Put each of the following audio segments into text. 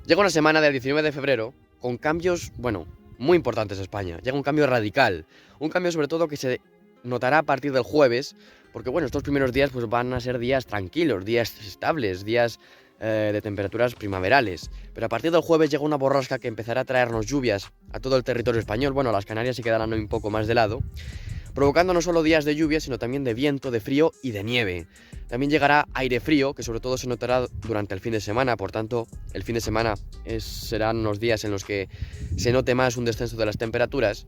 Llega una semana del 19 de febrero con cambios, bueno, muy importantes en España. Llega un cambio radical, un cambio sobre todo que se notará a partir del jueves, porque bueno, estos primeros días pues van a ser días tranquilos, días estables, días de temperaturas primaverales. Pero a partir del jueves llega una borrasca que empezará a traernos lluvias a todo el territorio español. Bueno, las Canarias se quedarán un poco más de lado, provocando no solo días de lluvia, sino también de viento, de frío y de nieve. También llegará aire frío, que sobre todo se notará durante el fin de semana, por tanto, el fin de semana serán unos días en los que se note más un descenso de las temperaturas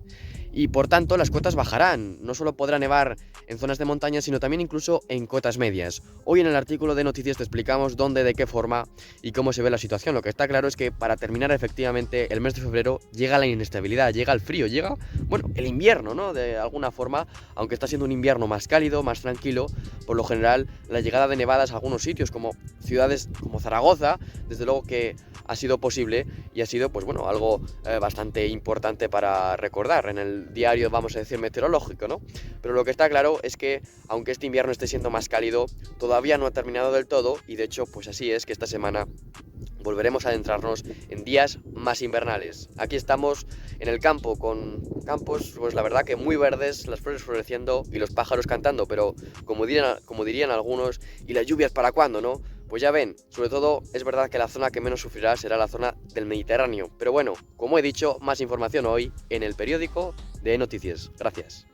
y por tanto las cotas bajarán. No solo podrá nevar en zonas de montaña, sino también incluso en cotas medias. Hoy en el artículo de noticias te explicamos dónde, de qué forma y cómo se ve la situación. Lo que está claro es que para terminar efectivamente el mes de febrero llega la inestabilidad, llega el frío, llega, bueno, el invierno, ¿no? De alguna forma, aunque está siendo un invierno más cálido, más tranquilo, por lo general la llegada de nevadas a algunos sitios como ciudades como Zaragoza, desde luego que ha sido posible y ha sido, pues bueno, algo bastante importante para recordar en el diario, vamos a decir, meteorológico, ¿no? Pero lo que está claro es que, aunque este invierno esté siendo más cálido, todavía no ha terminado del todo y de hecho, pues así es que esta semana volveremos a adentrarnos en días más invernales. Aquí estamos en el campo con campos, pues la verdad que muy verdes, las flores floreciendo y los pájaros cantando, pero como dirían algunos, ¿y las lluvias para cuándo, no? Pues ya ven, sobre todo es verdad que la zona que menos sufrirá será la zona del Mediterráneo. Pero bueno, como he dicho, más información hoy en el periódico de Noticias. Gracias.